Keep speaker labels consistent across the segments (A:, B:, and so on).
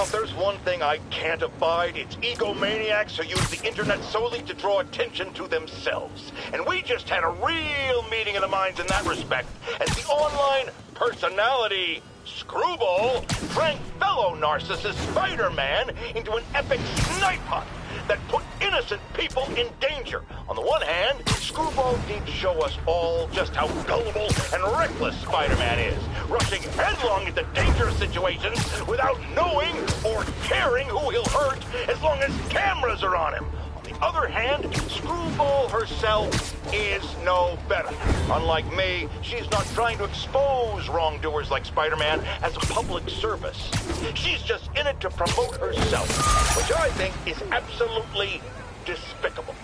A: Now, if there's one thing I can't abide, it's egomaniacs who use the internet solely to draw attention to themselves. And we just had a real meeting of the minds in that respect, as the online personality Screwball drank fellow narcissist Spiderman into an epic snipe hunt that put innocent people in danger. On the one hand, Screwball needs to show us all just how gullible and reckless Spider-Man is, rushing headlong into dangerous situations without knowing or caring who he'll hurt as long as cameras are on him. On the other hand, Screwball herself is no better. Unlike me, she's not trying to expose wrongdoers like Spider-Man as a public service. She's just in it to promote herself, which I think is absolutely despicable.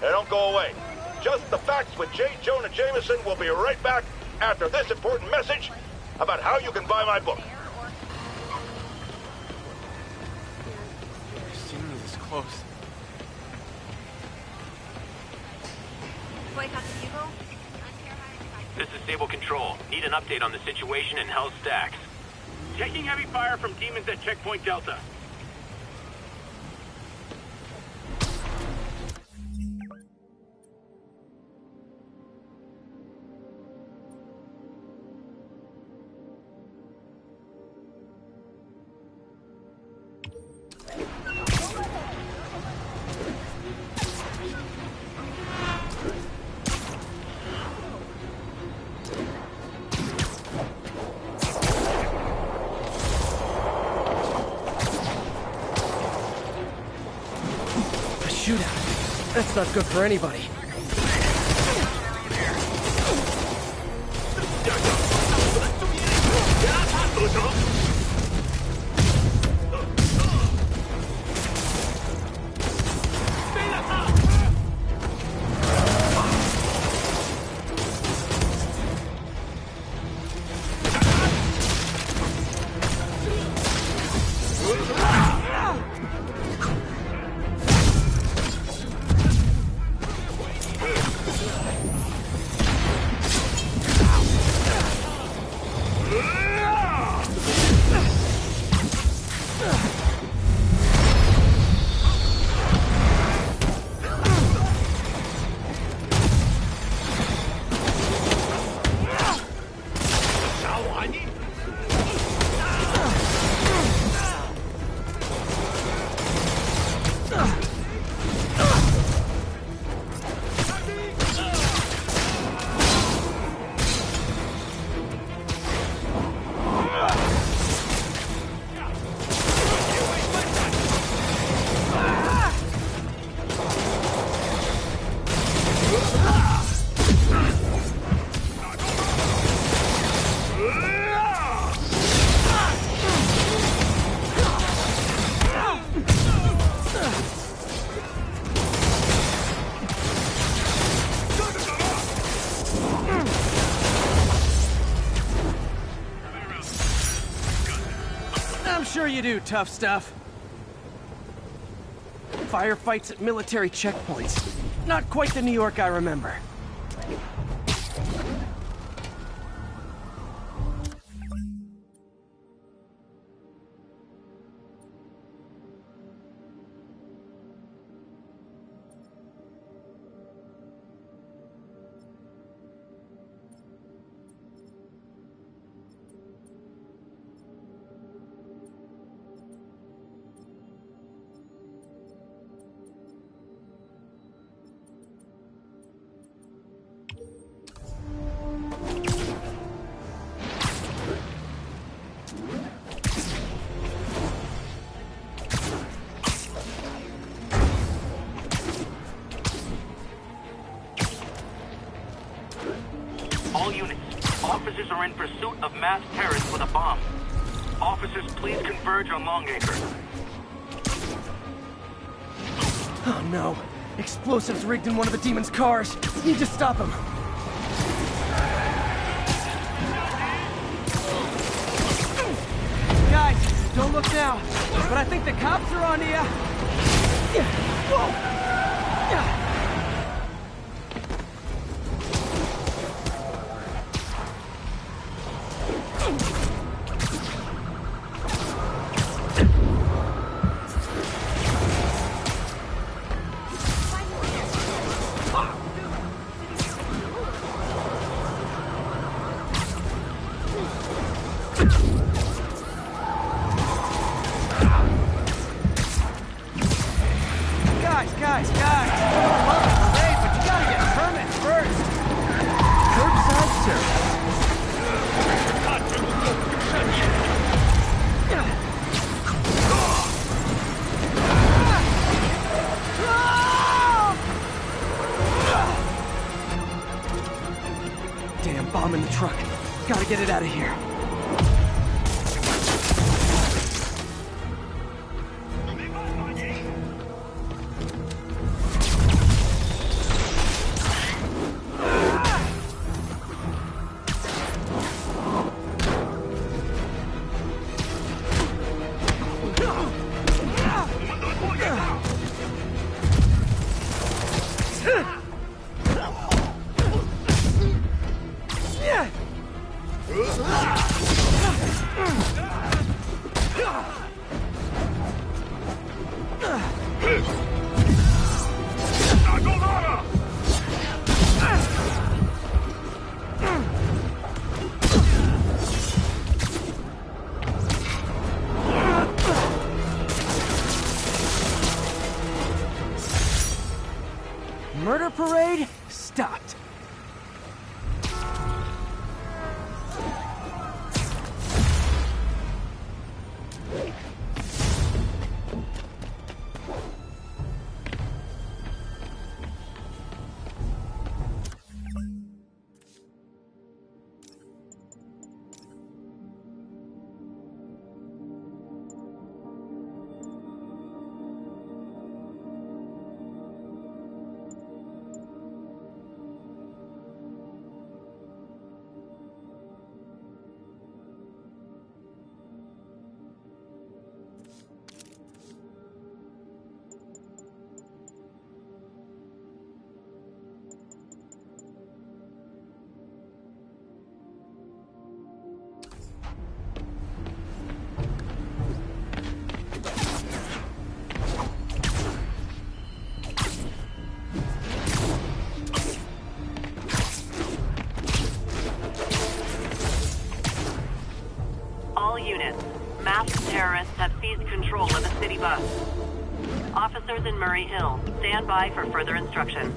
A: Now don't go away. Just the Facts with J. Jonah Jameson will be right back after this important message about how you can buy my book.
B: Never seen me this close.
C: This is Stable Control. Need an update on the situation in Hell's Stacks.
D: Taking heavy fire from demons at Checkpoint Delta.
B: Shootout. That's not good for anybody. Sure you do, tough stuff. Firefights at military checkpoints. Not quite the New York I remember.
C: All units, officers are in pursuit of masked terrorists with a bomb. Officers, please converge on Longacre.
B: Oh no. Explosives rigged in one of the demon's cars. Need to stop him. Guys, don't look now. But I think the cops are on to you. Whoa! Guys! I love the parade, but you gotta get permits first! Curbside service. Damn bomb in the truck. Gotta get it out of here. Murder parade stopped.
E: Terrorists have seized control of a city bus. Officers in Murray Hill, stand by for further instruction.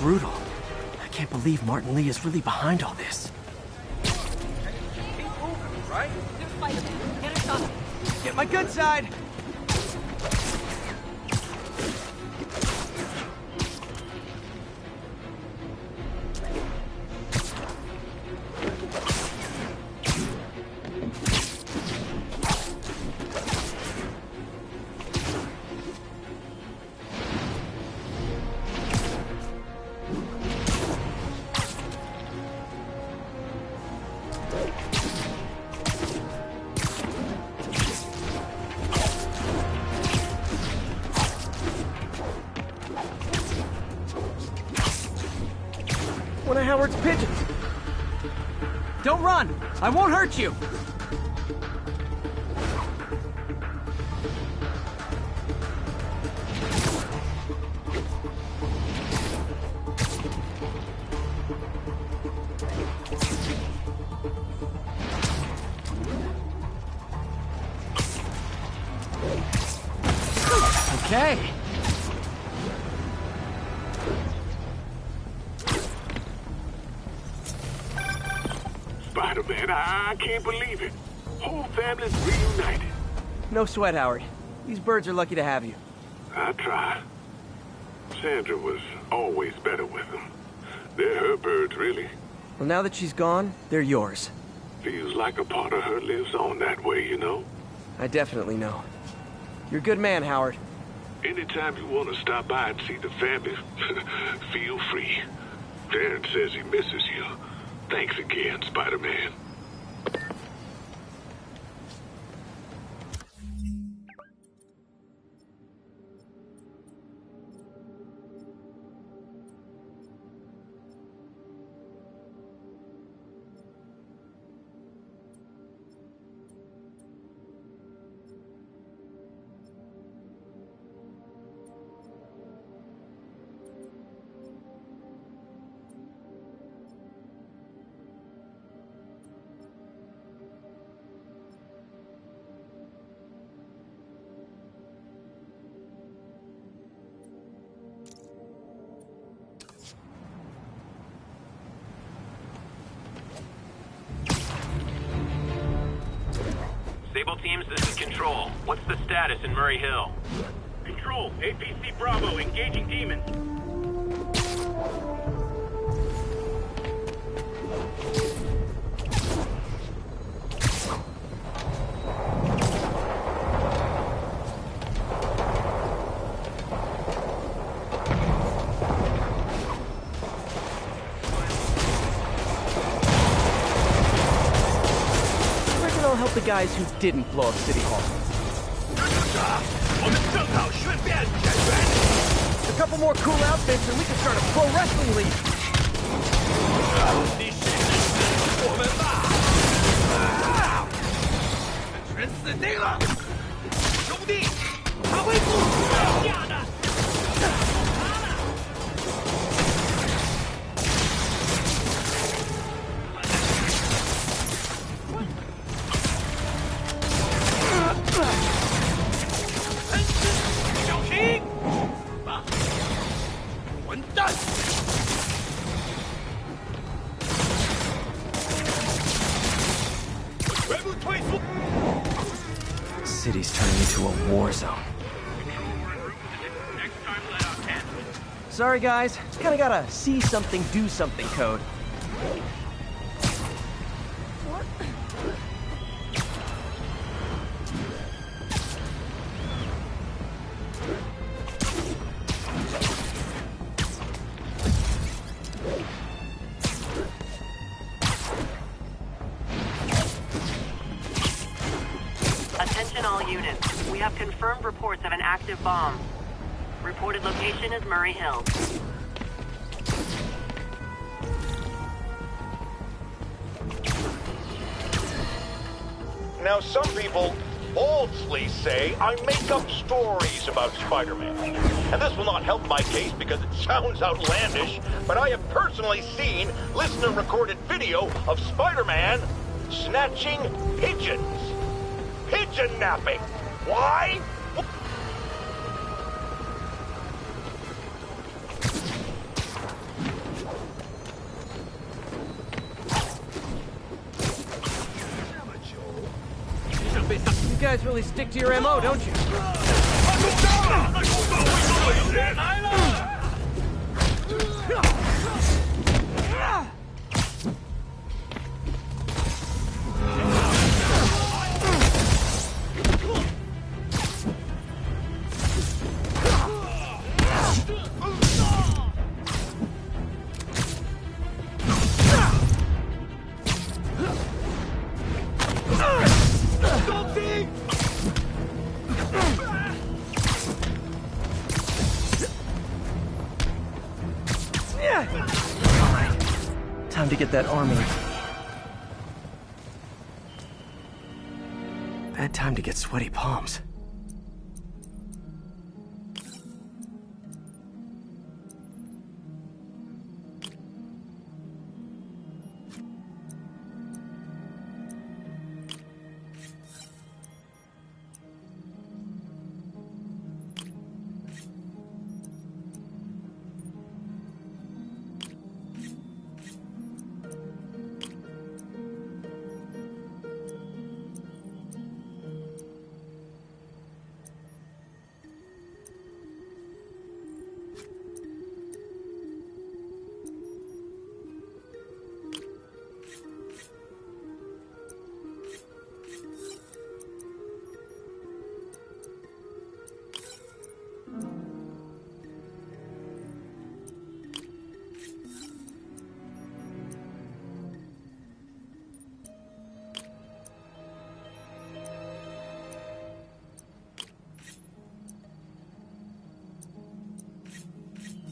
B: Brutal. I can't believe Martin Lee is really behind all this. right?
F: There's Spiderman. Get a shot.
B: Get my good side. One of Howard's pigeons. Don't run! I won't hurt you! Okay.
D: Spider-Man, I can't believe it. Whole family's reunited.
B: No sweat, Howard. These birds are lucky to have you.
D: I try. Sandra was always better with them. They're her birds, really.
B: Well, now that she's gone, they're yours.
D: Feels like a part of her lives on that way, you know?
B: I definitely know. You're a good man, Howard.
D: Anytime you want to stop by and see the family, feel free. Terrence says he misses you. Thanks again, Spider-Man.
C: Sable teams, this is Control. What's the status in Murray Hill?
D: Control, APC Bravo, engaging demons.
B: I'll help the guys who didn't blow up City Hall. A couple more cool outfits and we can start a pro wrestling league. City's turning into a war zone. Sorry guys, kinda gotta see something, do something code.
E: Attention all units. We have confirmed reports of an active bomb. Reported location is Murray Hill.
A: Now, some people falsely say I make up stories about Spider-Man. And this will not help my case because it sounds outlandish, but I have personally seen listener-recorded video of Spider-Man snatching pigeons. Pigeon napping. Why?
B: guys really stick to your MO, don't you?
G: Time to get that army. Bad time to get sweaty palms.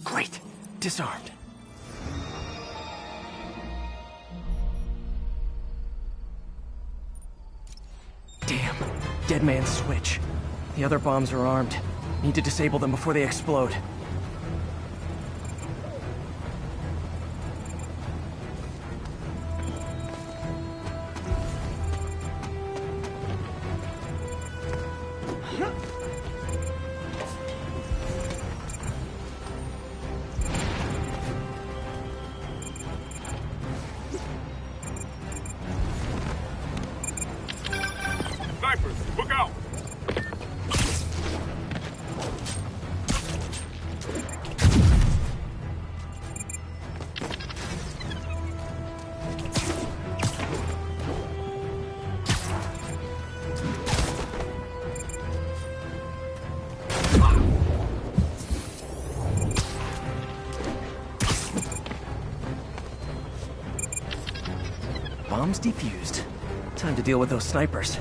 G: Great. Disarmed. Damn. Dead man's switch. The other bombs are armed. Need to disable them before they explode.
D: Snipers, look out!
G: Bombs defused. Time to deal with those snipers.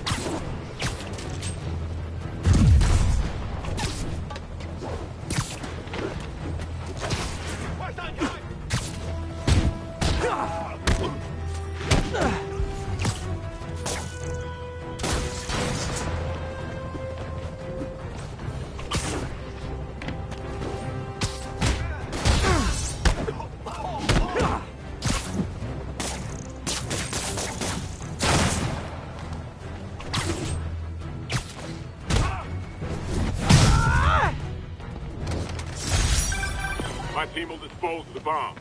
D: My team will dispose of the bomb.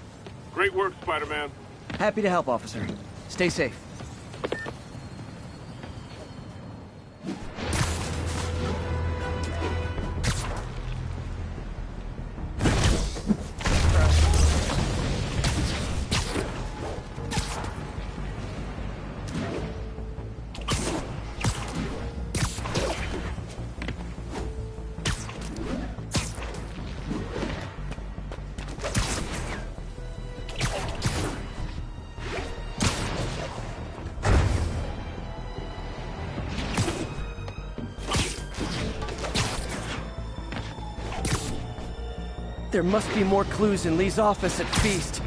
D: Great work, Spider-Man.
G: Happy to help, officer. Stay safe. There must be more clues in Lee's office at Feast.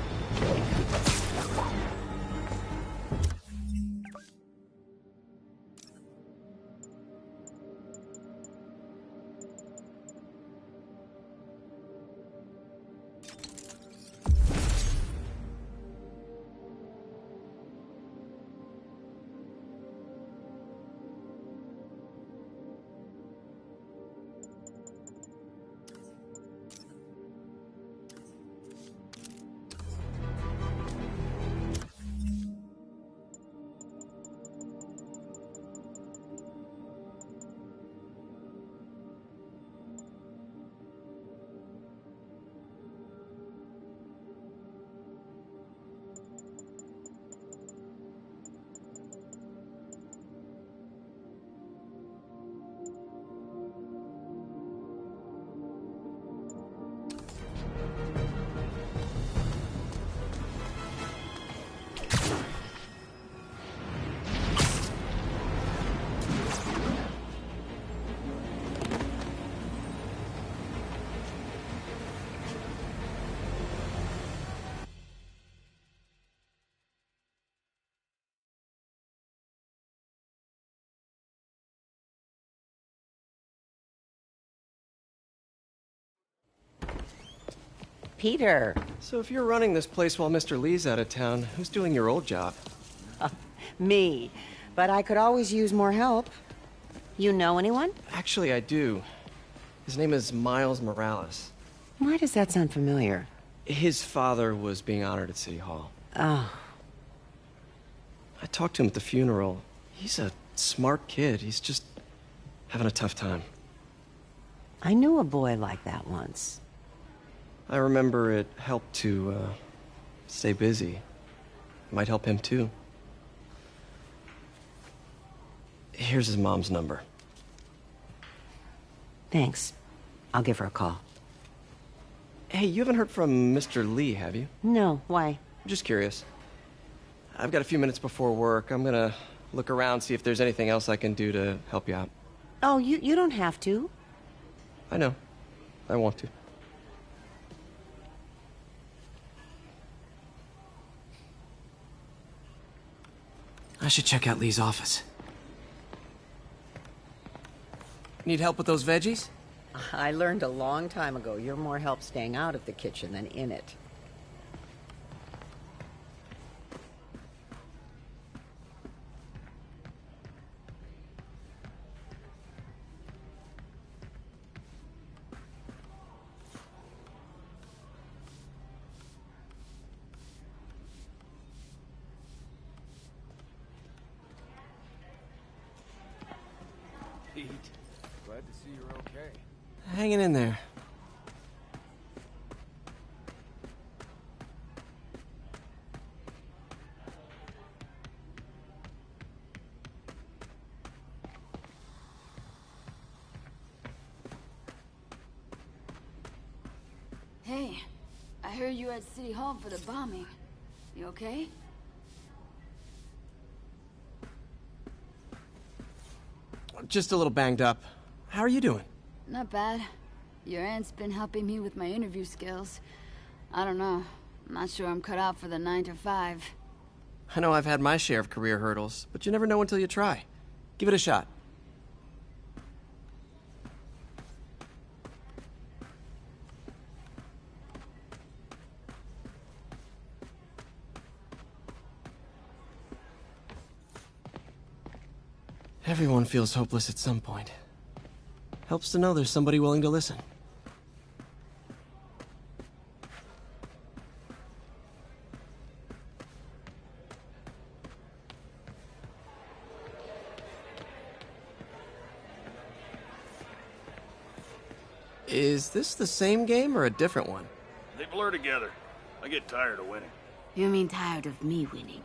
H: Peter.
G: So if you're running this place while Mr. Lee's out of town, who's doing your old job?
H: Me. But I could always use more help. You know anyone?
G: Actually, I do. His name is Miles Morales.
H: Why does that sound familiar?
G: His father was being honored at City Hall.
H: Oh.
G: I talked to him at the funeral. He's a smart kid. He's just having a tough time.
H: I knew a boy like that once.
G: I remember it helped to, stay busy. Might help him, too. Here's his mom's number.
H: Thanks. I'll give her a call.
G: Hey, you haven't heard from Mr. Lee, have you?
H: No, why?
G: Just curious. I've got a few minutes before work. I'm gonna look around, see if there's anything else I can do to help you out.
H: Oh, you don't have to.
G: I know. I want to. I should check out Lee's office. Need help with those veggies?
H: I learned a long time ago you're more help staying out of the kitchen than in it.
B: Pete, glad to see you're okay.
G: Hanging in there.
F: Hey, I heard you were at City Hall for the bombing. You okay?
G: Just a little banged up. How are you doing?
F: Not bad. Your aunt's been helping me with my interview skills. I don't know. I'm not sure I'm cut out for the 9 to 5.
G: I know I've had my share of career hurdles, but you never know until you try. Give it a shot. Everyone feels hopeless at some point. Helps to know there's somebody willing to listen. Is this the same game or a different one?
I: They blur together. I get tired of winning.
F: You mean tired of me winning?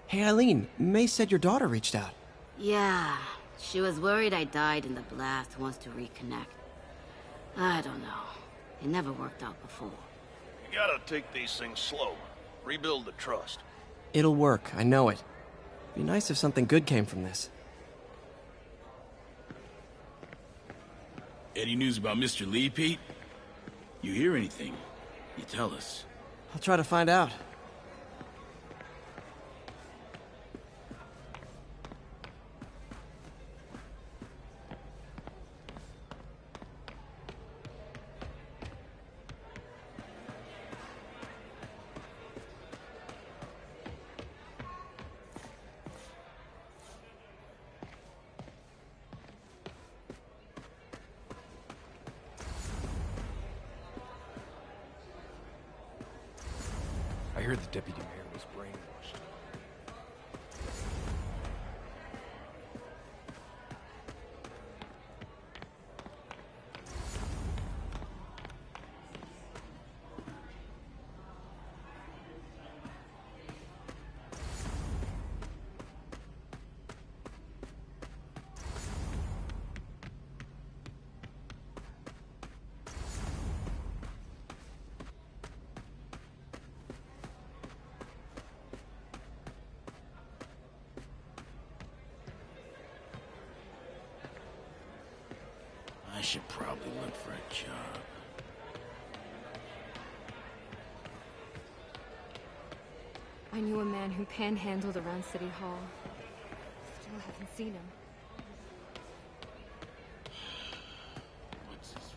G: Hey, Eileen, May said your daughter reached out.
F: Yeah, she was worried I died in the blast, wants to reconnect. I don't know. It never worked out before.
I: You gotta take these things slow. Rebuild the trust.
G: It'll work, I know it. Be nice if something good came from this.
J: Any news about Mr. Lee, Pete? You hear anything? You tell us.
G: I'll try to find out.
B: I heard the deputy mayor was brainwashed.
J: I should probably look for a job.
K: I knew a man who panhandled around City Hall. Still haven't seen him.
J: What's his...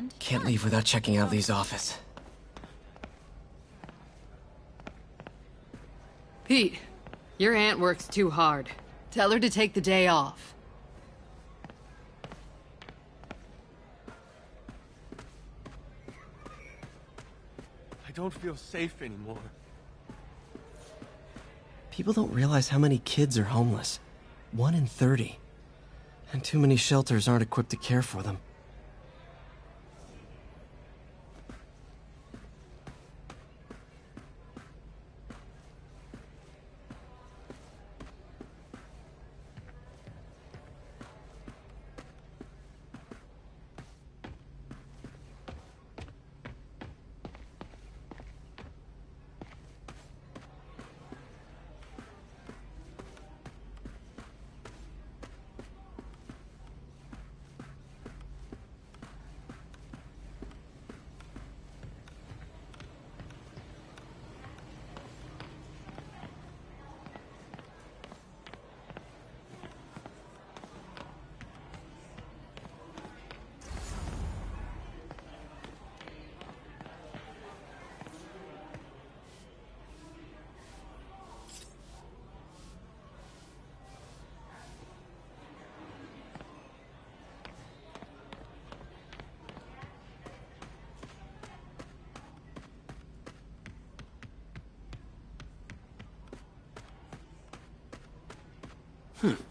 K: friend.
G: Can't leave without checking out Lee's office.
L: Pete, your aunt works too hard. Tell her to take the day off.
B: I don't feel safe anymore.
G: People don't realize how many kids are homeless. 1 in 30. And too many shelters aren't equipped to care for them.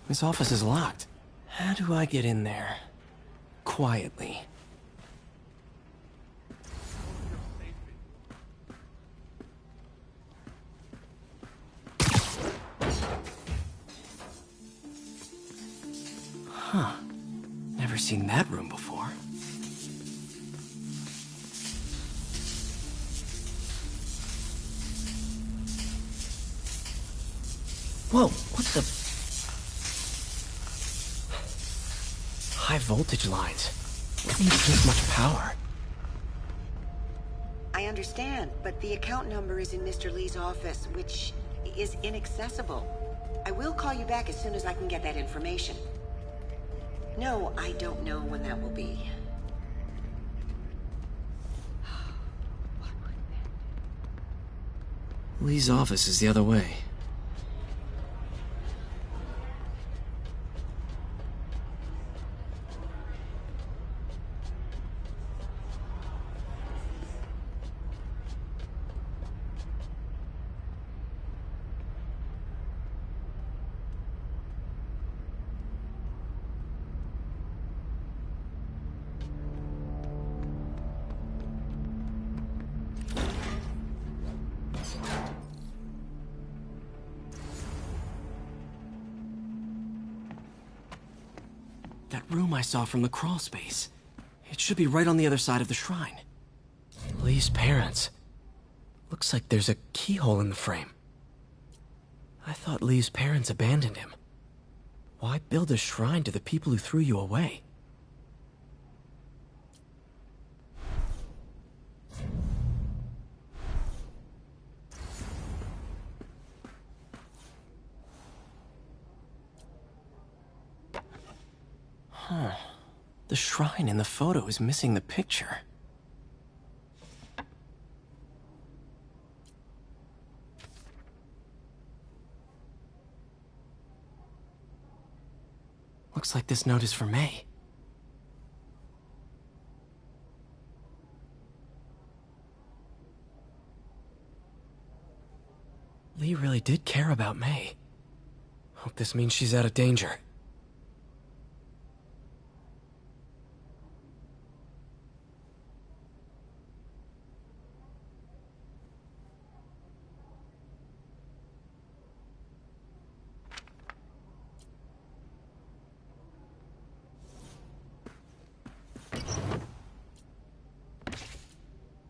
G: His office is locked. How do I get in there? Quietly. Huh. Never seen that room before. Whoa, what the... High voltage lines. Wouldn't need this much power.
H: I understand, but the account number is in Mr. Lee's office, which is inaccessible. I will call you back as soon as I can get that information. No, I don't know when that will be.
G: Lee's office is the other way. That room I saw from the crawl space. It should be right on the other side of the shrine. Lee's parents. Looks like there's a keyhole in the frame. I thought Lee's parents abandoned him. Why build a shrine to the people who threw you away? Huh. The shrine in the photo is missing the picture. Looks like this note is for May. Lee really did care about May. Hope this means she's out of danger.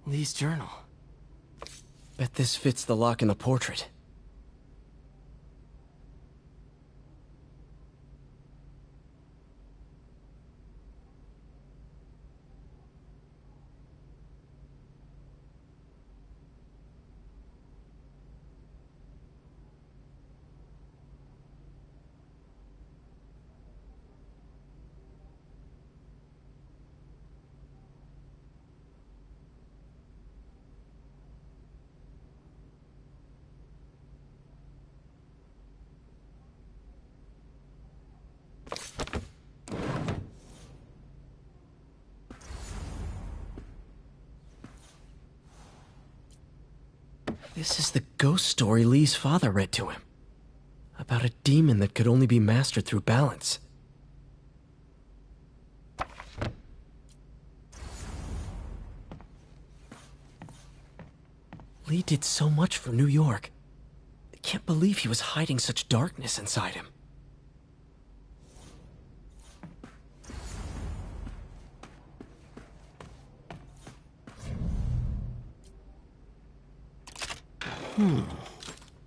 G: Lee's journal. Bet this fits the lock in the portrait. This is the ghost story Lee's father read to him. About a demon that could only be mastered through balance. Lee did so much for New York. I can't believe he was hiding such darkness inside him.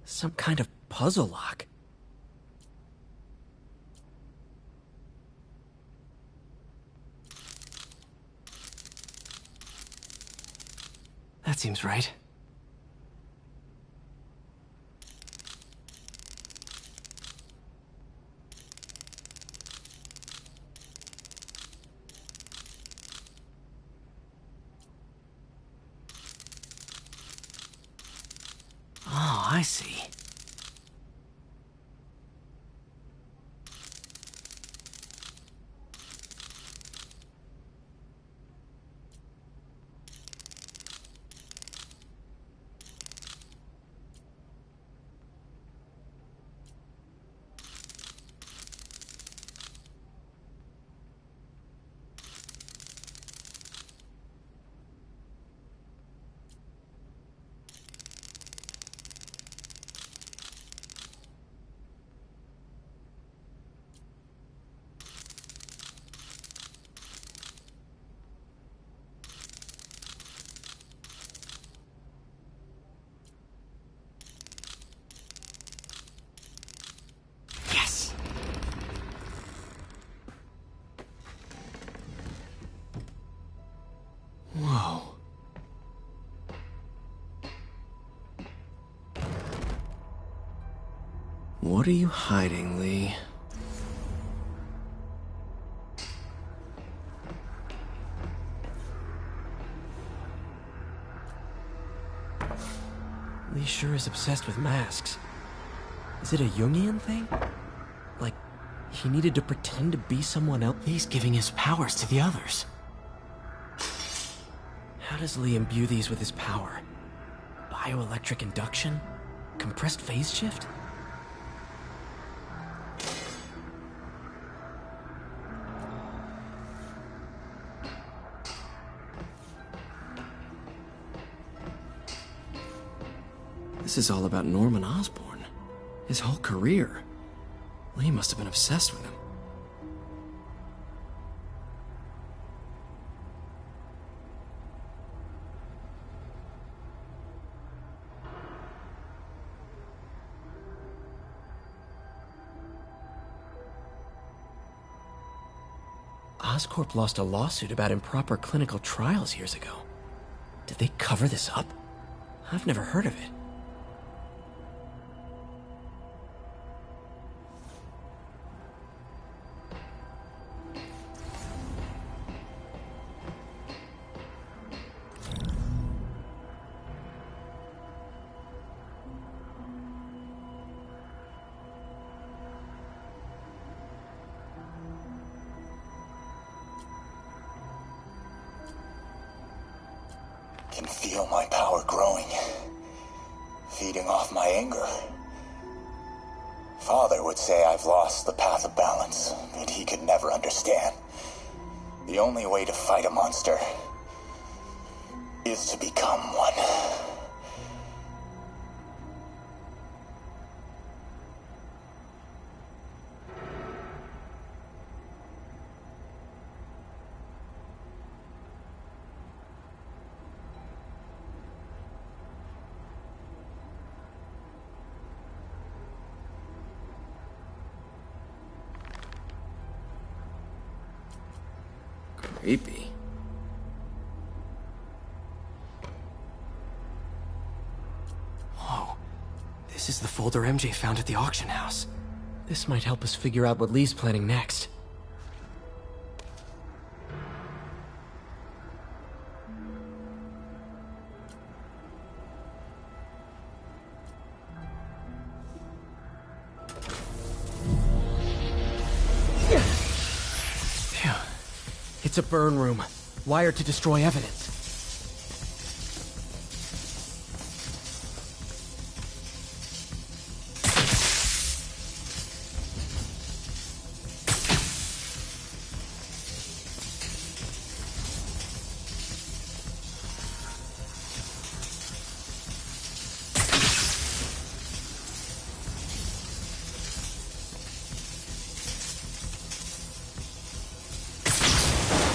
G: Some kind of puzzle lock. That seems right. Oh, I see. Whoa. What are you hiding, Lee? Lee sure is obsessed with masks. Is it a Jungian thing? Like, he needed to pretend to be someone else? He's giving his powers to the others. How does Lee imbue these with his power? Bioelectric induction? Compressed phase shift? This is all about Norman Osborn. His whole career. Lee must have been obsessed with him. Oscorp lost a lawsuit about improper clinical trials years ago. Did they cover this up? I've never heard of it.
M: Can feel my power growing, feeding off my anger. Father would say I've lost the path of balance, but he could never understand. The only way to fight a monster is to become one.
G: Creepy. Whoa. This is the folder MJ found at the auction house. This might help us figure out what Lee's planning next. It's a burn room, wired to destroy evidence.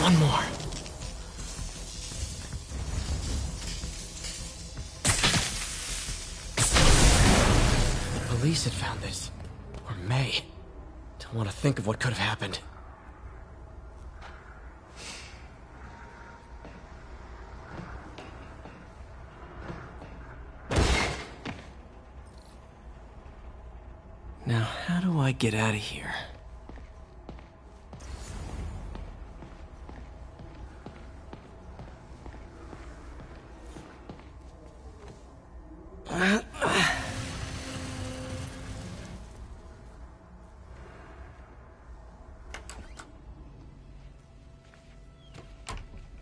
G: One more. The police had found this. Or May. Don't want to think of what could have happened. Now, how do I get out of here?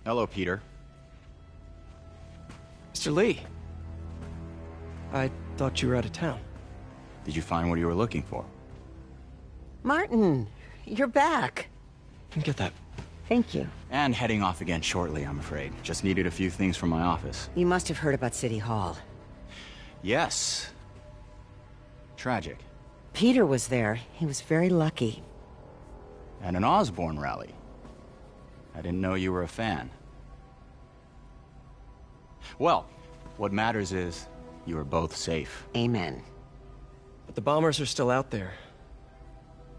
N: Hello, Peter.
G: Mr. Lee. I thought you were out of town.
N: Did you find what you were looking for?
H: Martin, you're back.
G: Get that.
H: Thank you.
N: And heading off again shortly, I'm afraid. Just needed a few things from my office.
H: You must have heard about City Hall.
N: Yes. Tragic.
H: Peter was there. He was very lucky.
N: And an Osborn rally. I didn't know you were a fan. Well, what matters is you are both safe.
H: Amen.
G: But the bombers are still out there.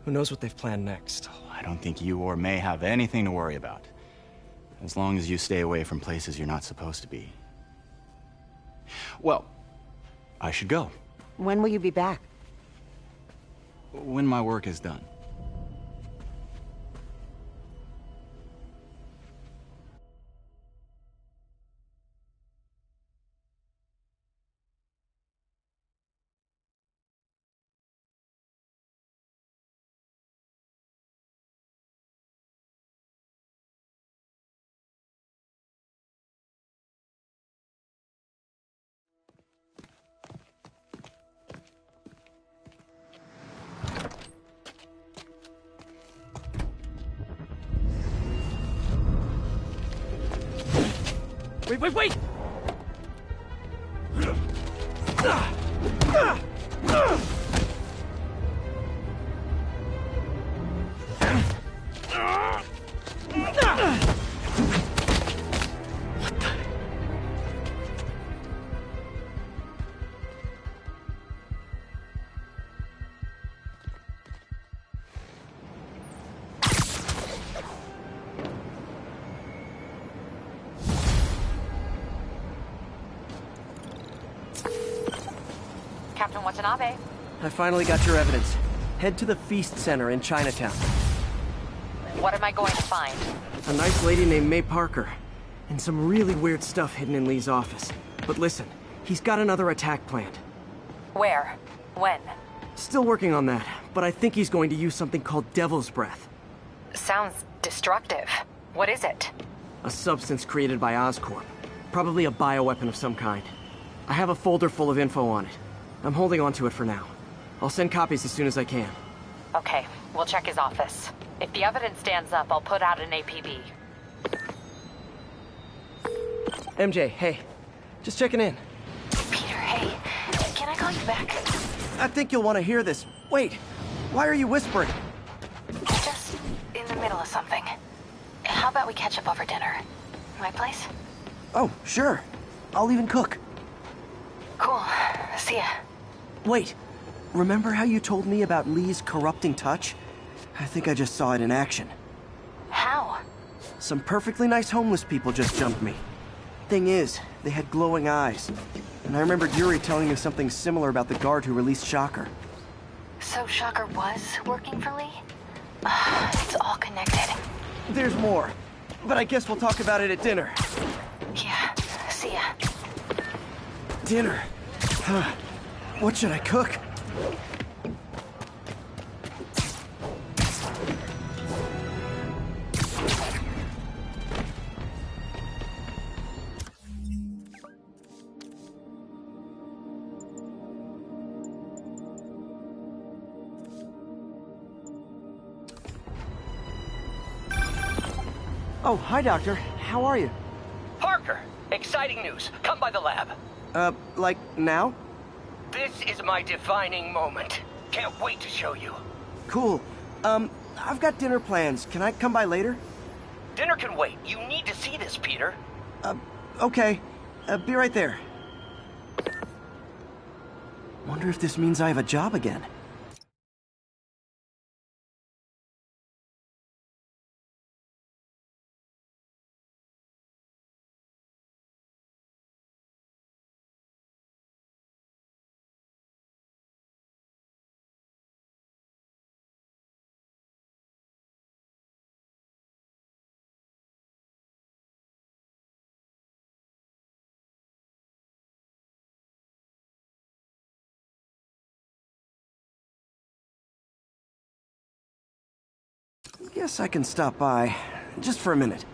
G: Who knows what they've planned next?
N: I don't think you or May have anything to worry about. As long as you stay away from places you're not supposed to be. Well, I should go.
H: When will you be back?
N: When my work is done.
G: Wait!
O: Captain Watanabe.
G: I finally got your evidence. Head to the Feast Center in Chinatown.
O: What am I going to find?
G: A nice lady named May Parker. And some really weird stuff hidden in Lee's office. But listen, he's got another attack planned.
O: Where? When?
G: Still working on that, but I think he's going to use something called Devil's Breath.
O: Sounds destructive. What is it?
G: A substance created by Oscorp. Probably a bioweapon of some kind. I have a folder full of info on it. I'm holding on to it for now. I'll send copies as soon as I can.
O: Okay, we'll check his office. If the evidence stands up, I'll put out an APB.
G: MJ, hey. Just checking in.
O: Peter, hey. Can I call you back?
G: I think you'll want to hear this. Wait, why are you whispering?
O: Just in the middle of something. How about we catch up over dinner? My place?
G: Oh, sure. I'll even cook.
O: Cool. See ya.
G: Wait, remember how you told me about Lee's corrupting touch? I think I just saw it in action.
O: How?
G: Some perfectly nice homeless people just jumped me. Thing is, they had glowing eyes. And I remembered Yuri telling me something similar about the guard who released Shocker.
O: So Shocker was working for Lee? It's all connected.
G: There's more, but I guess we'll talk about it at dinner.
O: Yeah, see ya.
G: Dinner? What should I cook? Oh, hi, Doctor. How are you?
P: Parker! Exciting news. Come by the lab.
G: Like now?
P: This is my defining moment. Can't wait to show you.
G: Cool. I've got dinner plans. Can I come by later?
P: Dinner can wait. You need to see this, Peter.
B: Okay. Be right there. Wonder if this means I have a job again. Guess I can stop by, just for a minute.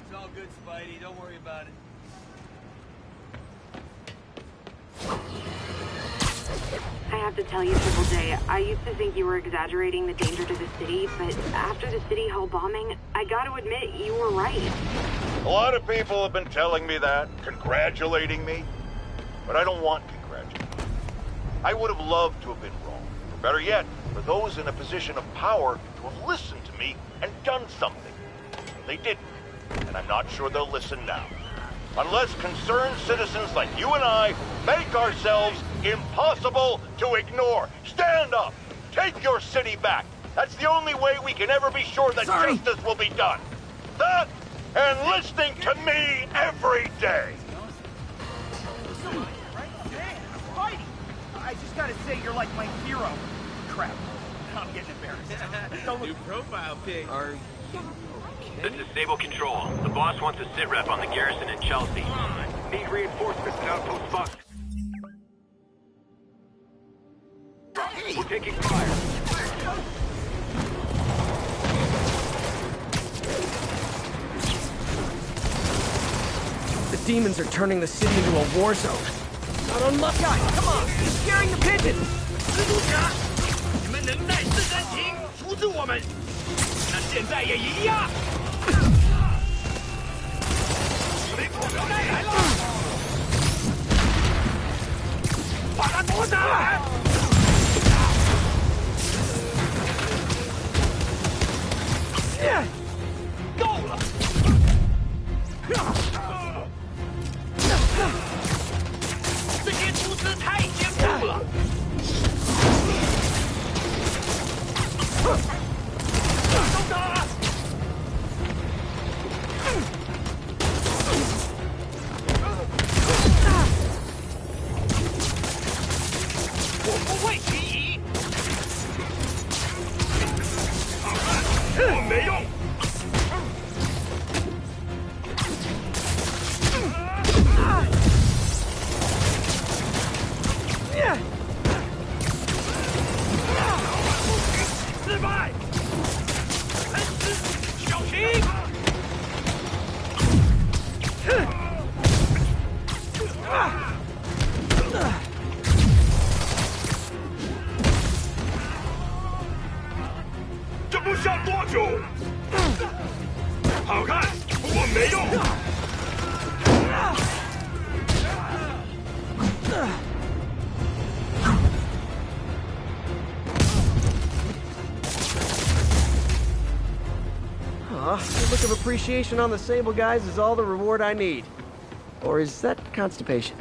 B: It's all good, Spidey. Don't worry about it.
E: I have to tell you, Triple J, I used to think you were exaggerating the danger to the city, but after the City Hall bombing, I gotta admit, you were right.
A: A lot of people have been telling me that, congratulating me, but I don't want congratulations. I would have loved to have been wrong, or better yet, for those in a position of power to have listened to me and done something. They didn't, and I'm not sure they'll listen now. Unless concerned citizens like you and I make ourselves impossible to ignore. Stand up! Take your city back! That's the only way we can ever be sure that justice will be done. That, and listening to me every day!
B: Spidey! I just gotta say, you're like my hero. Crap. I'm getting embarrassed. Don't look...
J: New profile pic.
B: Are you...
C: This is Stable Control. The boss wants a sit rep on the garrison in Chelsea. Need reinforcements at Outpost Buck. We're taking fire.
B: The demons are turning the city into a war zone. Not on luck. Guys, come on! He's scaring the pigeons!
J: 你们能耐是真情，扶助我们。那现在也一样。没口罩带来了，把他夺下来！够了！这些厨师太坚固了。 我不会迟疑。我没用。失败。小心。这不需要多久。好看，不过没用。
B: Aw, a look of appreciation on the Sable guys is all the reward I need. Or is that constipation?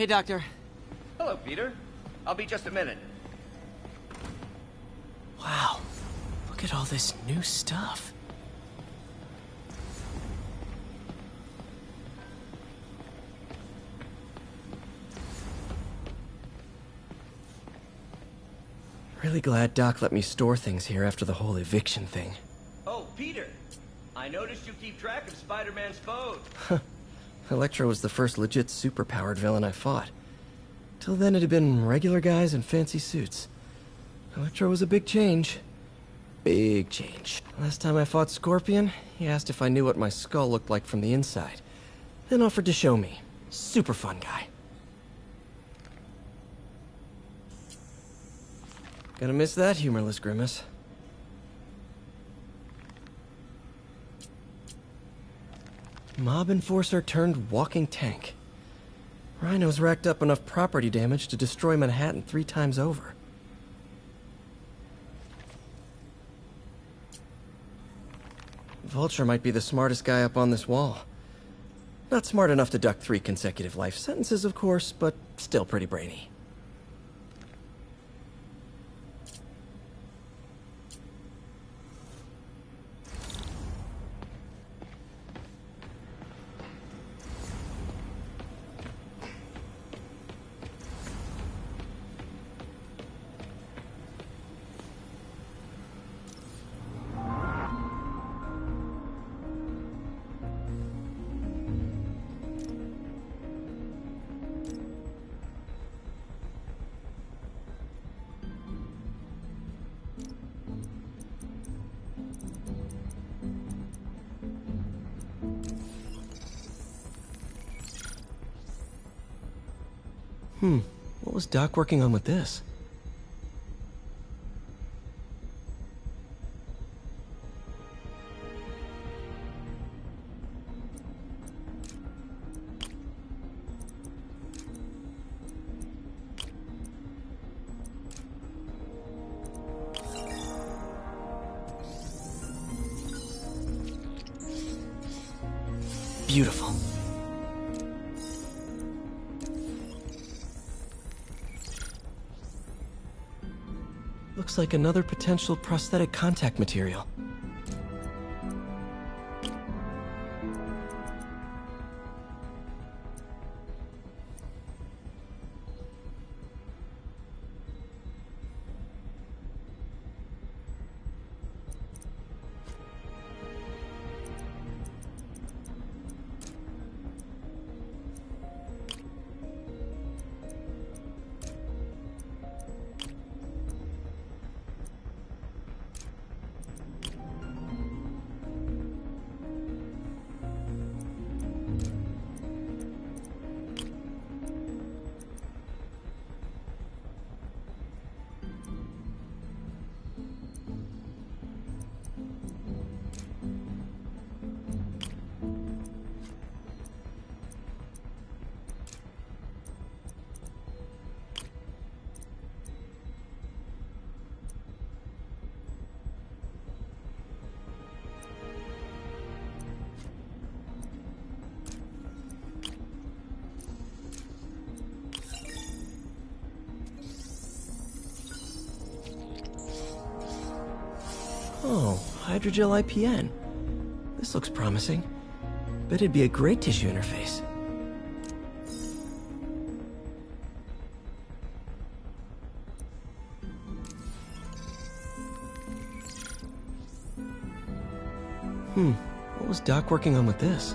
G: Hey, Doctor.
J: Hello, Peter. I'll be just a minute.
G: Wow. Look at all this new stuff. Really glad Doc let me store things here after the whole eviction thing.
J: Oh, Peter. I noticed you keep track of Spider-Man's foes.
G: Electro was the first legit superpowered villain I fought. Till then it had been regular guys in fancy suits. Electro was a big change. Big change. Last time I fought Scorpion, he asked if I knew what my skull looked like from the inside. Then offered to show me. Super fun guy. Gonna miss that humorless grimace. Mob enforcer turned walking tank. Rhino's racked up enough property damage to destroy Manhattan 3 times over. Vulture might be the smartest guy up on this wall. Not smart enough to duck 3 consecutive life sentences, of course, but still pretty brainy. What was Doc working on with this? Beautiful. Looks like another potential prosthetic contact material. Oh, hydrogel IPN. This looks promising. Bet it'd be a great tissue interface. What was Doc working on with this?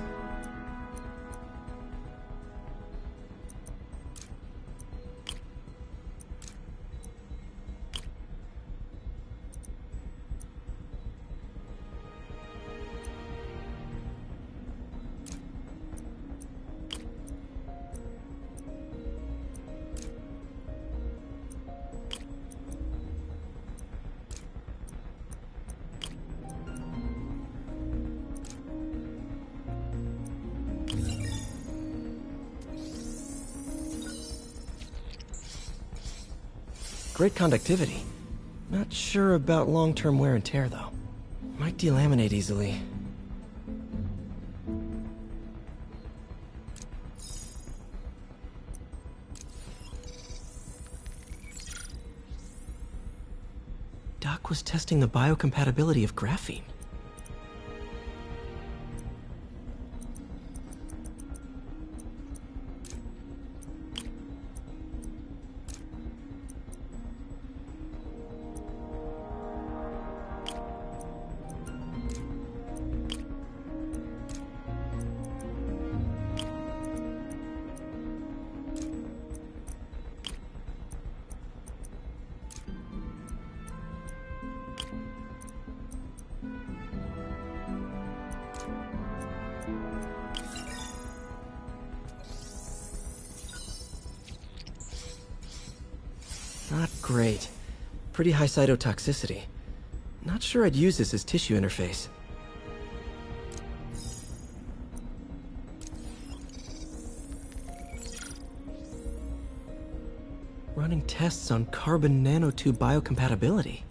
G: Great conductivity. Not sure about long-term wear and tear, though. Might delaminate easily. tech was testing the biocompatibility of graphene. Not great. Pretty high cytotoxicity. Not sure I'd use this as tissue interface. Running tests on carbon nanotube biocompatibility.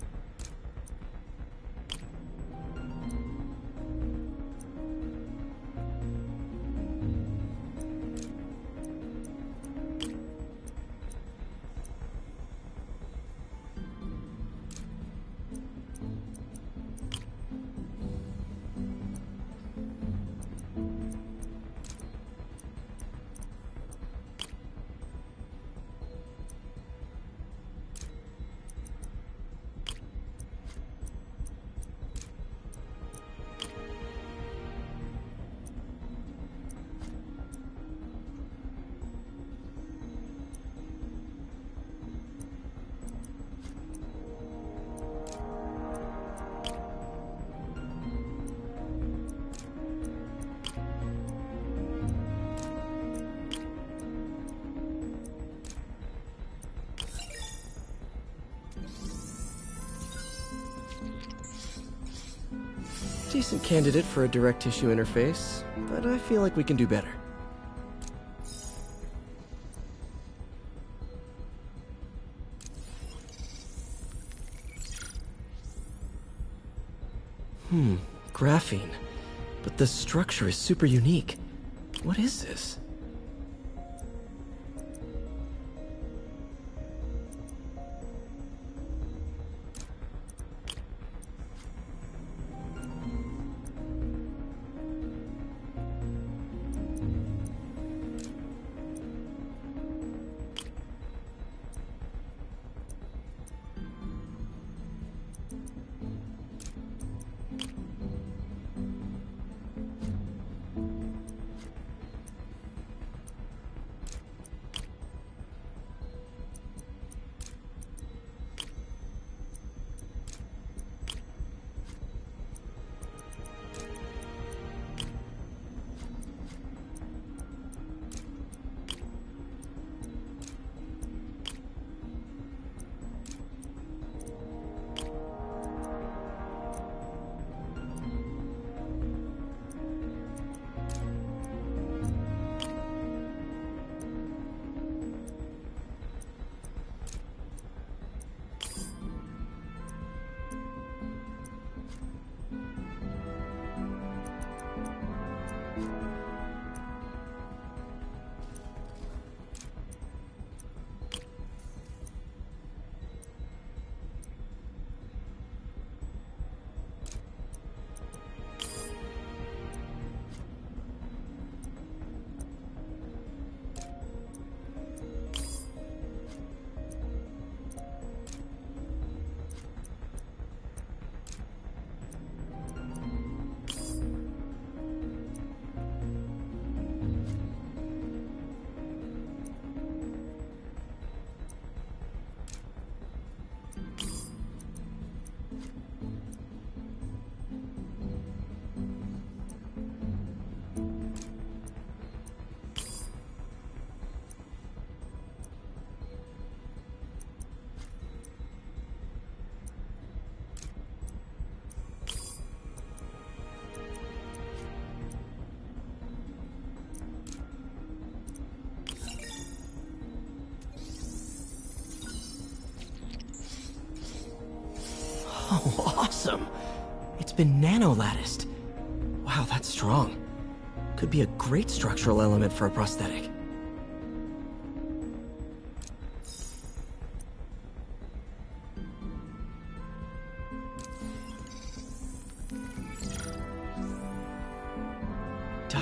G: Decent candidate for a direct tissue interface, but I feel like we can do better. Graphene. But the structure is super unique. What is this? Oh, awesome! It's been nano-latticed. Wow, that's strong. Could be a great structural element for a prosthetic.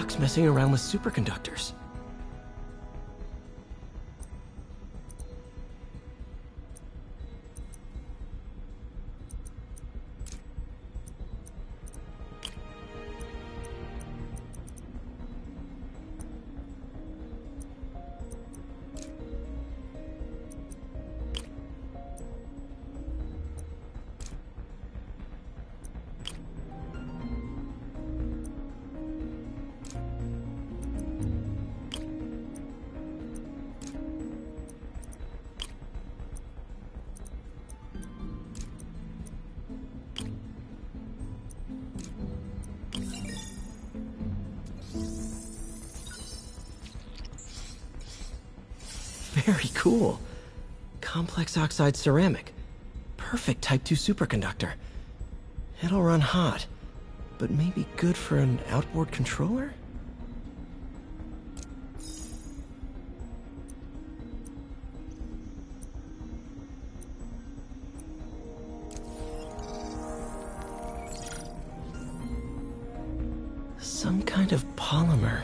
G: Doc's messing around with superconductors. Very cool. Complex oxide ceramic. Perfect Type 2 superconductor. It'll run hot, but maybe good for an outboard controller? Some kind of polymer.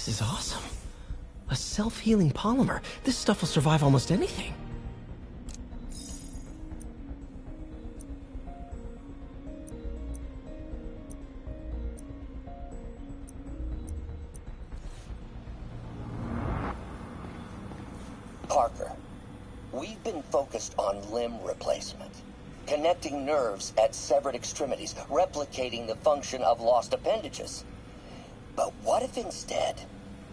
G: This is awesome. A self-healing polymer. This stuff will survive almost anything.
Q: Parker, we've been focused on limb replacement, connecting nerves at severed extremities, replicating the function of lost appendages. But what if instead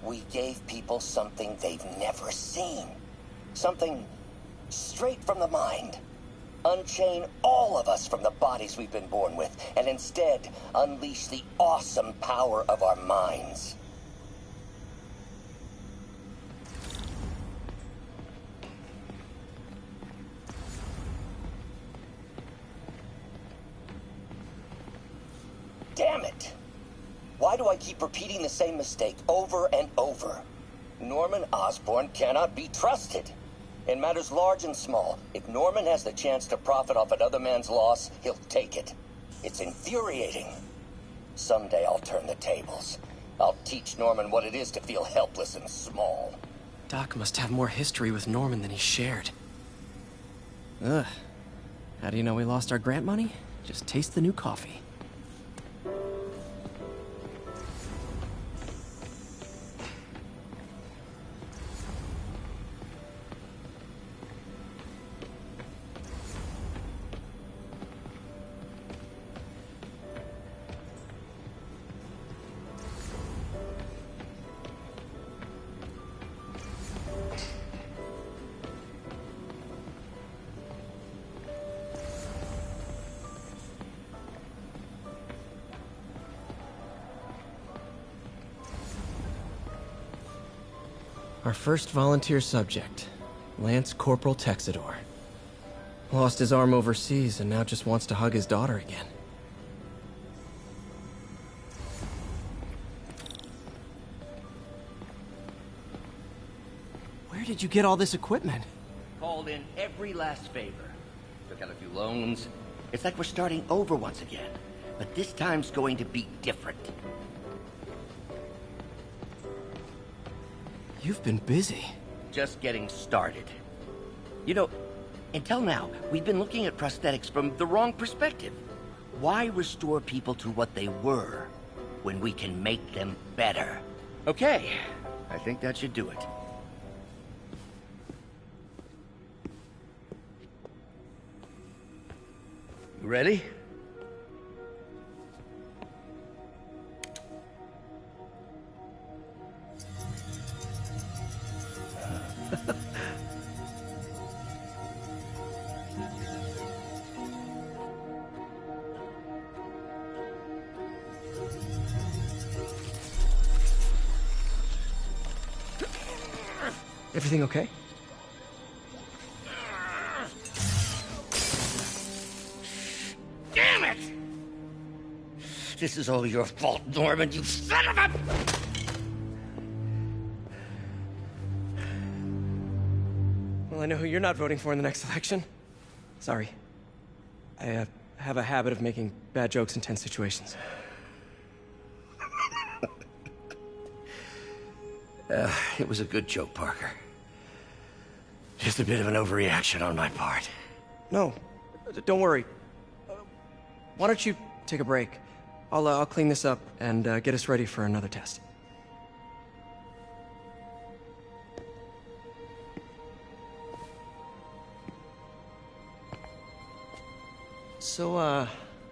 Q: we gave people something they've never seen? Something straight from the mind. Unchain all of us from the bodies we've been born with, and instead unleash the awesome power of our minds. Damn it! Why do I keep repeating the same mistake over and over? Norman Osborn cannot be trusted. In matters large and small, if Norman has the chance to profit off another man's loss, he'll take it. It's infuriating. Someday I'll turn the tables. I'll teach Norman what it is to feel helpless and small.
G: Doc must have more history with Norman than he shared. Ugh. How do you know we lost our grant money? Just taste the new coffee. Our first volunteer subject, Lance Corporal Texador. Lost his arm overseas and now just wants to hug his daughter again. Where did you get all this equipment?
Q: Called in every last favor. Took out a few loans. It's like we're starting over once again. But this time's going to be different.
G: You've been busy.
Q: Just getting started. You know, until now, we've been looking at prosthetics from the wrong perspective. Why restore people to what they were when we can make them better? Okay, I think that should do it. You ready?
G: Everything okay?
Q: Damn it! This is all your fault, Norman, you son of a...
G: Well, I know who you're not voting for in the next election. Sorry. I have a habit of making bad jokes in tense situations.
Q: It was a good joke, Parker. Just a bit of an overreaction on my part.
G: No, don't worry. Why don't you take a break? I'll clean this up and get us ready for another test. So,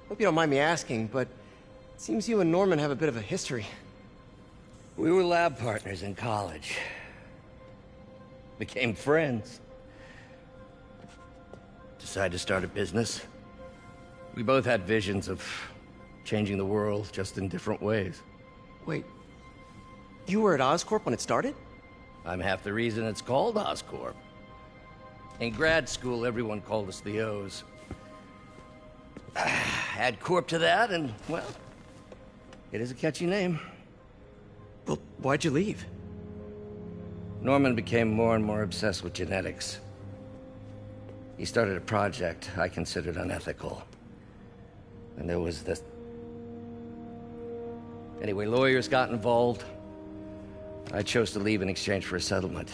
G: hope you don't mind me asking, but it seems you and Norman have a bit of a history.
Q: We were lab partners in college. Became friends. Decided to start a business. We both had visions of changing the world, just in different ways.
G: Wait, you were at Oscorp when it started?
Q: I'm half the reason it's called Oscorp. In grad school, everyone called us the O's. Add Corp to that, and, well, it is a catchy name.
G: Well, why'd you leave?
Q: Norman became more and more obsessed with genetics. He started a project I considered unethical. And there was this... Anyway, lawyers got involved. I chose to leave in exchange for a settlement.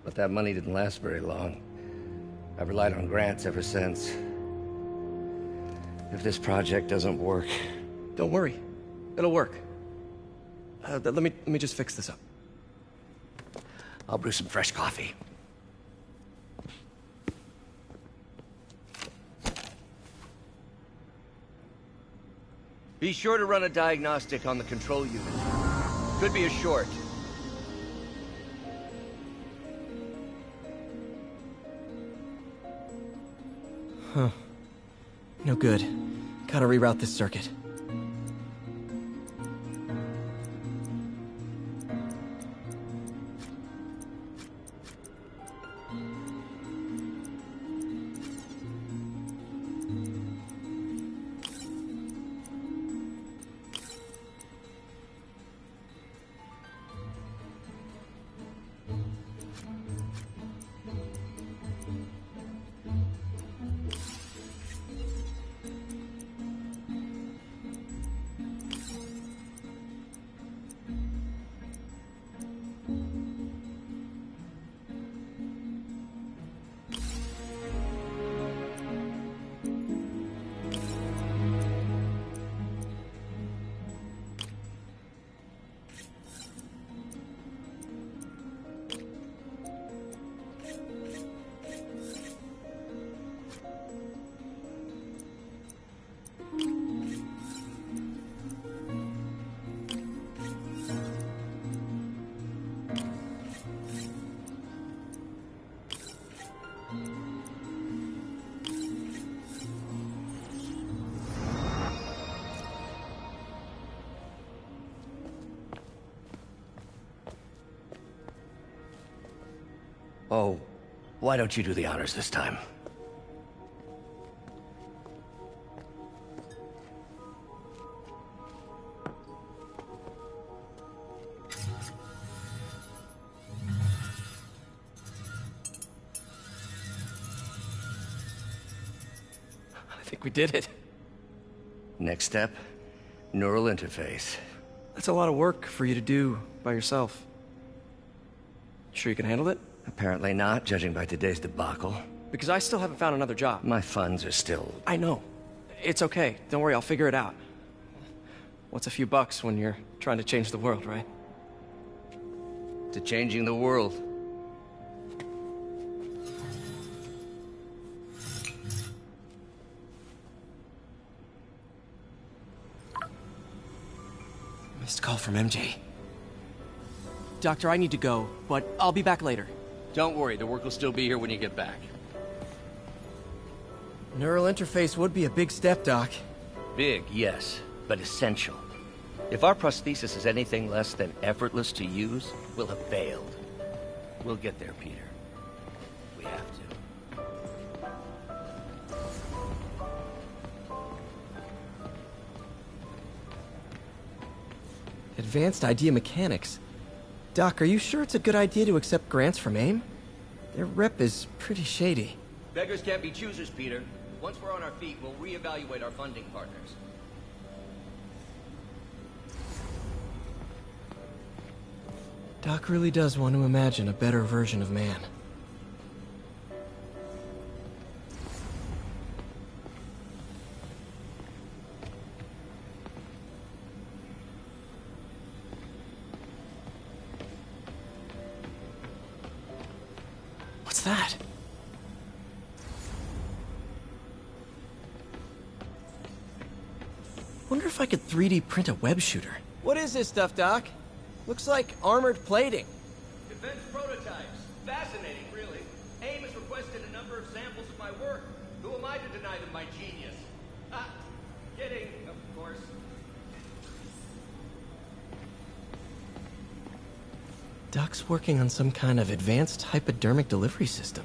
Q: But that money didn't last very long. I've relied on grants ever since. If this project doesn't work...
G: Don't worry. It'll work. Let me just fix this up.
Q: I'll brew some fresh coffee. Be sure to run a diagnostic on the control unit. Could be a short.
G: Huh. No good. Gotta reroute this circuit.
R: Oh, why don't you do the honors this time?
G: I think we did it.
R: Next step, neural interface.
G: That's a lot of work for you to do by yourself. Sure you can handle it?
R: Apparently not, judging by today's debacle.
G: Because I still haven't found another job.
R: My funds are still...
G: I know. It's okay. Don't worry, I'll figure it out. What's a few bucks when you're trying to change the world, right?
R: To changing the world.
G: Missed call from MJ. Doctor, I need to go, but I'll be back later.
J: Don't worry, the work will still be here when you get back.
G: Neural interface would be a big step, Doc.
R: Big, yes, but essential. If our prosthesis is anything less than effortless to use, we'll have failed. We'll get there, Peter. We have to.
G: Advanced idea mechanics. Doc, are you sure it's a good idea to accept grants from AIM? Their rep is pretty shady.
R: Beggars can't be choosers, Peter. Once we're on our feet, we'll reevaluate our funding partners.
G: Doc really does want to imagine a better version of man. What's that? Wonder if I could 3D print a web shooter. What is this stuff, Doc? Looks like armored plating.
R: Defense prototypes. Fascinating, really. AIM has requested a number of samples of my work. Who am I to deny them my genius? Ah, kidding, of course.
G: Doc's working on some kind of advanced hypodermic delivery system.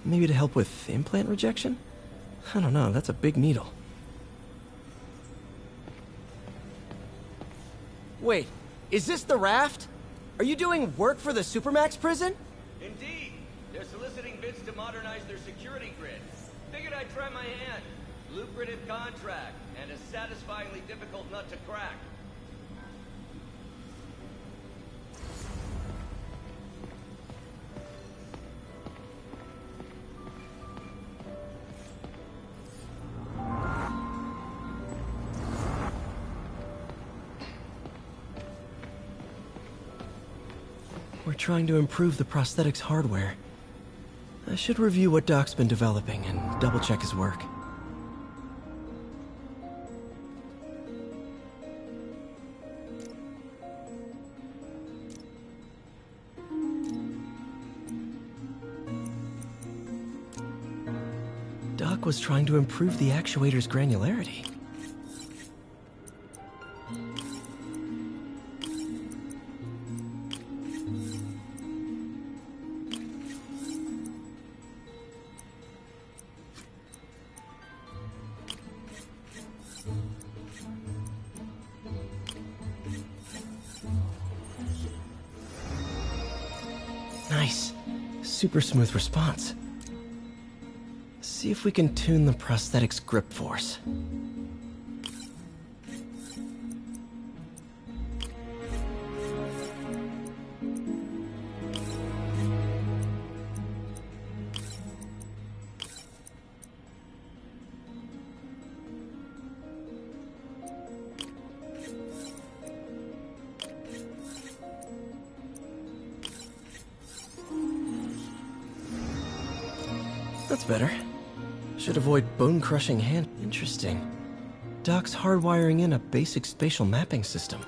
G: Maybe to help with implant rejection? I don't know, that's a big needle. Wait, is this the raft? Are you doing work for the Supermax prison?
R: Indeed. They're soliciting bids to modernize their security grid. Figured I'd try my hand. Lucrative contract, and a satisfyingly difficult nut to crack.
G: We're trying to improve the prosthetics hardware. I should review what Doc's been developing and double-check his work. Doc was trying to improve the actuator's granularity. Nice. Super smooth response. See if we can tune the prosthetic's grip force. That's better. Should avoid bone-crushing hand. Interesting. Doc's hardwiring in a basic spatial mapping system.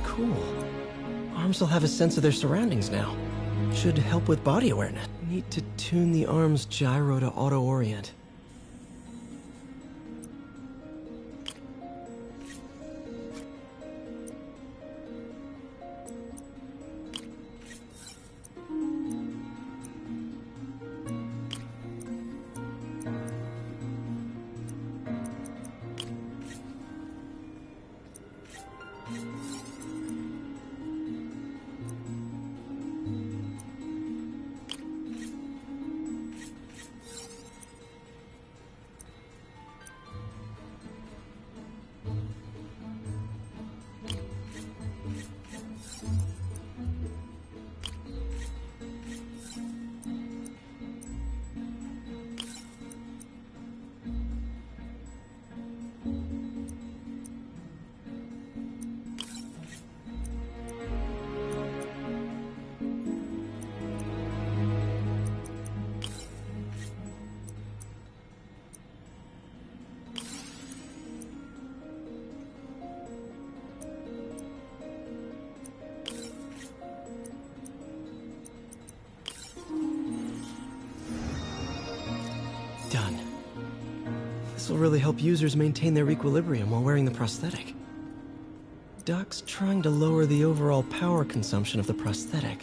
G: Cool. Arms will have a sense of their surroundings now. Should help with body awareness. Need to tune the arm's gyro to auto-orient. Done. This will really help users maintain their equilibrium while wearing the prosthetic. Doc's trying to lower the overall power consumption of the prosthetic.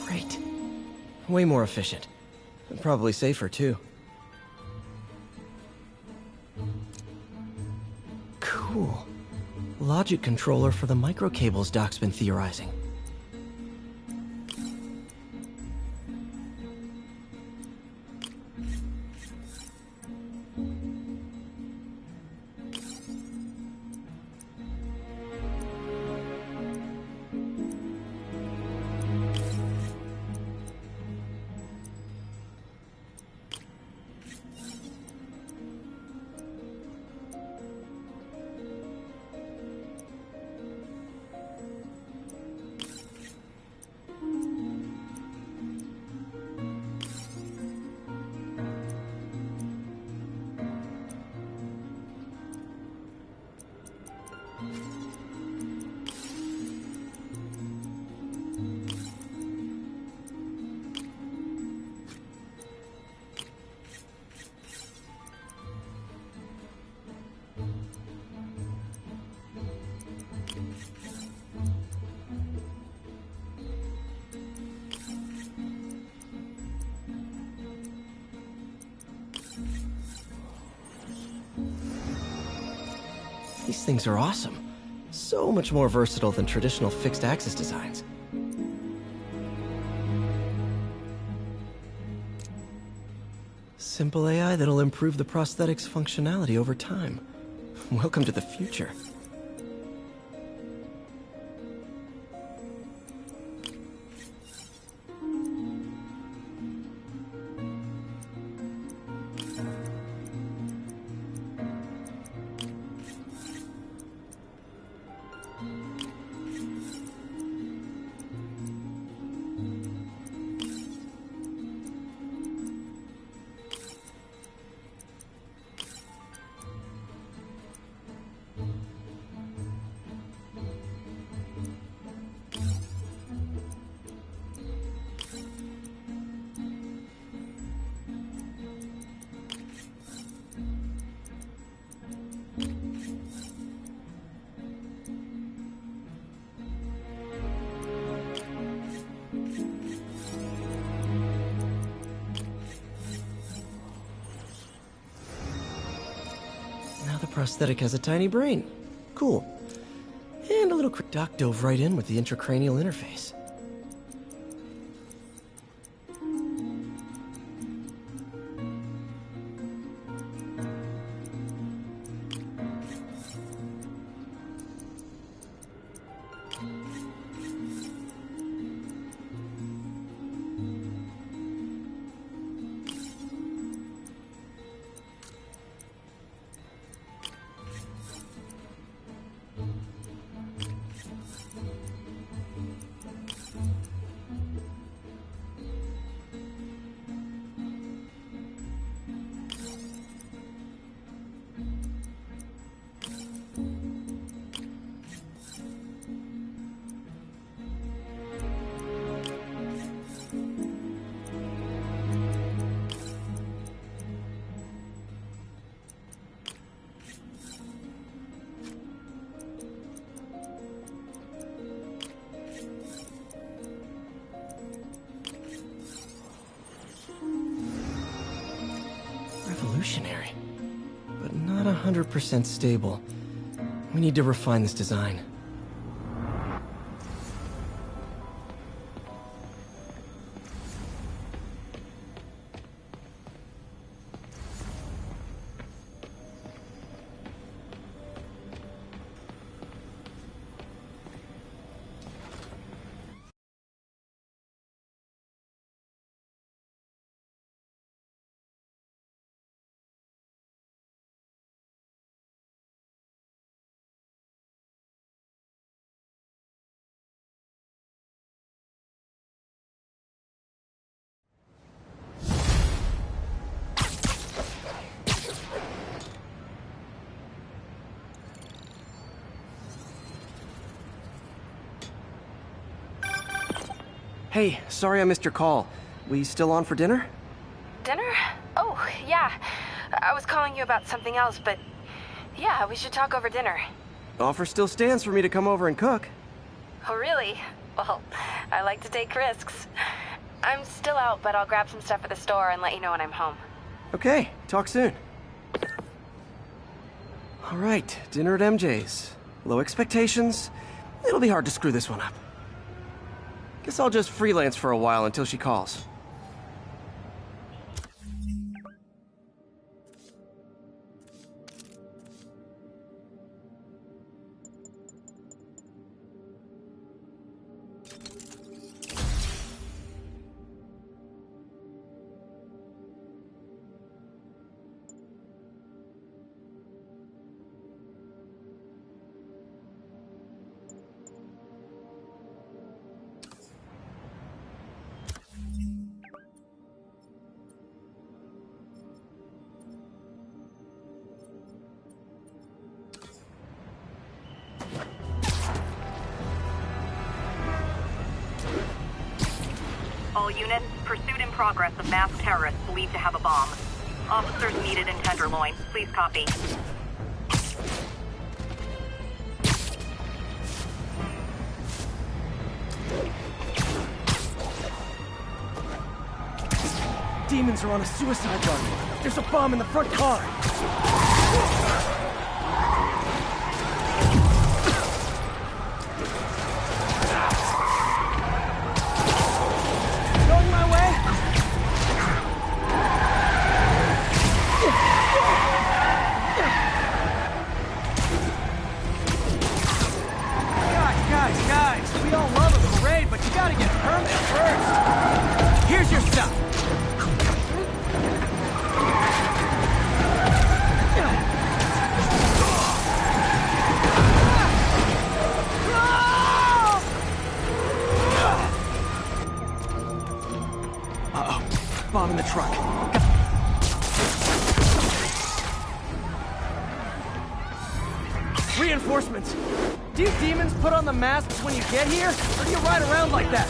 G: Great. Way more efficient. And probably safer, too. Cool. Logic controller for the microcables Doc's been theorizing. These things are awesome. So much more versatile than traditional fixed-axis designs. Simple AI that'll improve the prosthetic's functionality over time. Welcome to the future. Now the prosthetic has a tiny brain. Cool. And a little quick doc dove right in with the intracranial interface. Revolutionary, but not 100% stable. We need to refine this design. Hey, sorry I missed your call. We still on for dinner?
E: Dinner? Oh, yeah. I was calling you about something else, but yeah, we should talk over dinner.
G: Offer still stands for me to come over and cook.
E: Oh, really? Well, I like to take risks. I'm still out, but I'll grab some stuff at the store and let you know when I'm home.
G: Okay, talk soon. All right, dinner at MJ's. Low expectations. It'll be hard to screw this one up. Guess I'll just freelance for a while until she calls.
S: All units, pursuit in progress of masked terrorists believed to have a bomb. Officers needed in Tenderloin. Please copy.
G: Demons are on a suicide run. There's a bomb in the front car.
B: Reinforcements. Do you demons put on the masks when you get here? Or do you ride around like that?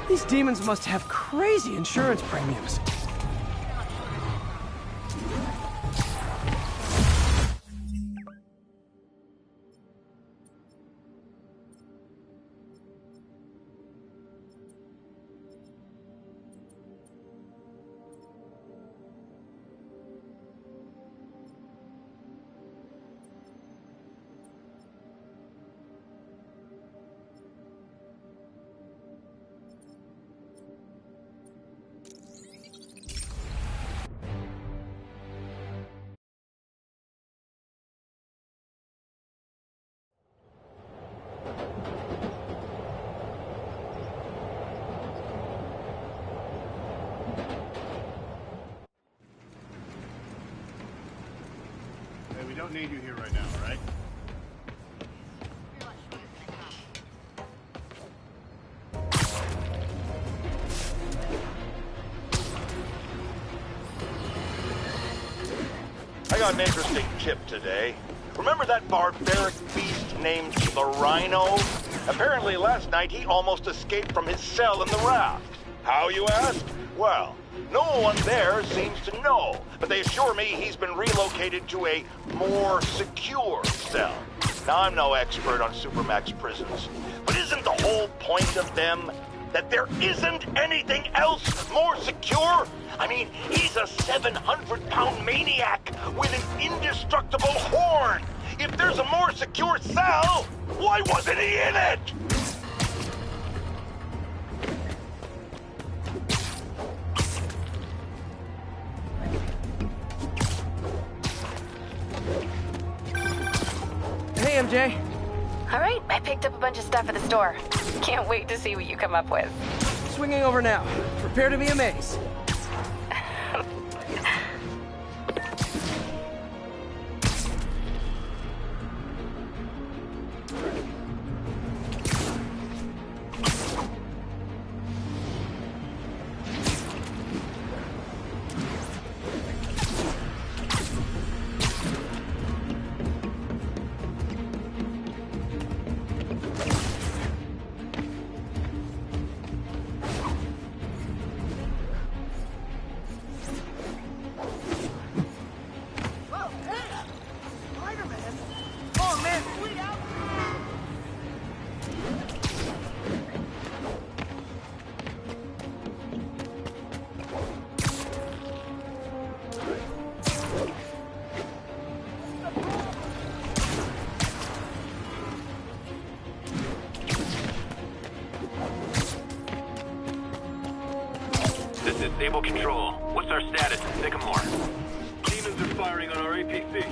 B: These demons must have crazy insurance premiums.
T: We don't need you here right now, all right?
A: I got an interesting tip today. Remember that barbaric beast named the Rhino? Apparently last night he almost escaped from his cell in the raft. How, you ask? Well, no one there seems to know, but they assure me he's been relocated to a more secure cell. Now, I'm no expert on Supermax prisons, but isn't the whole point of them that there isn't anything else more secure? I mean, he's a 700-pound maniac with an indestructible horn. If there's a more secure cell, why wasn't he in it?
B: Hey, MJ.
O: All right, I picked up a bunch of stuff at the store. Can't wait to see what you come up with.
B: Swinging over now. Prepare to be amazed.
J: Stable control. What's our status in Sycamore? Demons are firing on our APC.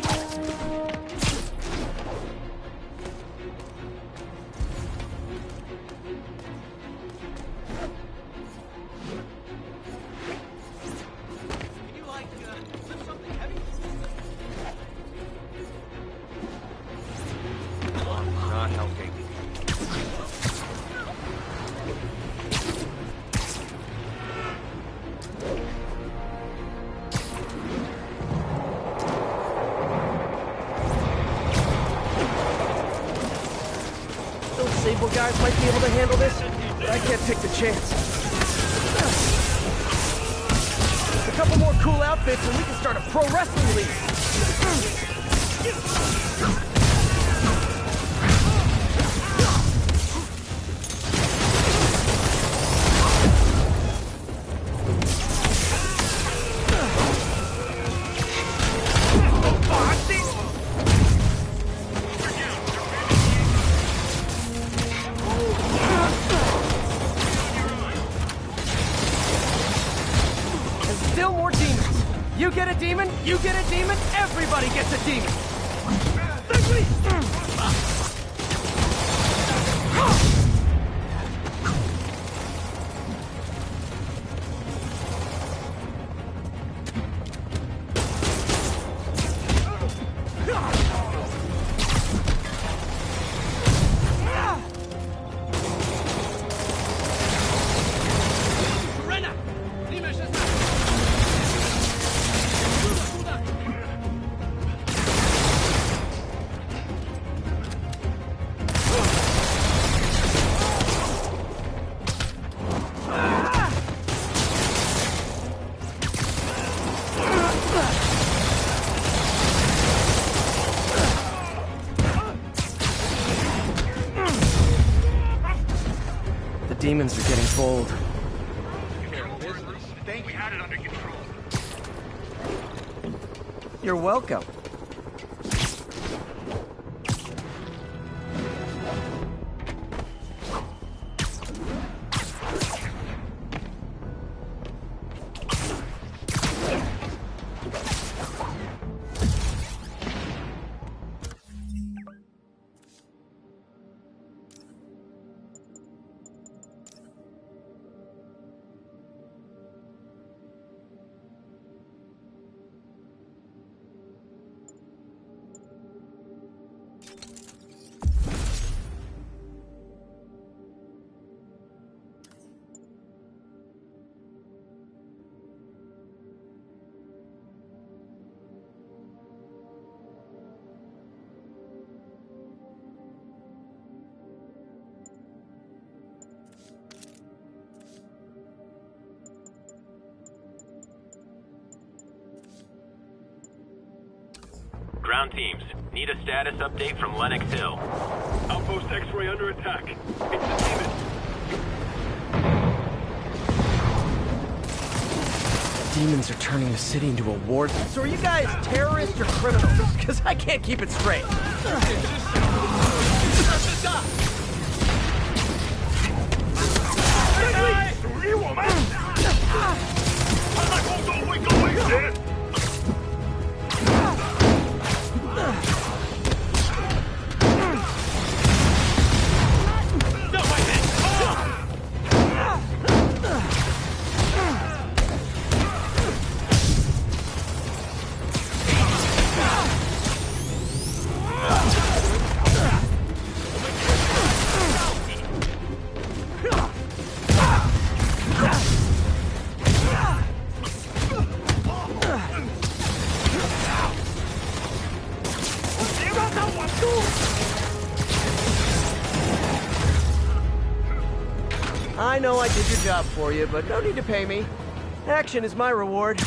R: Not helping.
B: Those Sable guys might be able to handle this, but I can't take the chance. A couple more cool outfits and we can start a pro wrestling league. You get a demon, you get a demon, everybody gets a demon!
G: Demons are getting bold.
J: Think we had it under control.
B: You're welcome.
U: Ground teams, need a status update from Lenox Hill.
D: Outpost X-ray under attack. It's the demon.
G: Demons are turning the city into a war.
B: So are you guys terrorists or criminals? Because I can't keep it straight. I know I did your job for you, but no need to pay me. Action is my reward.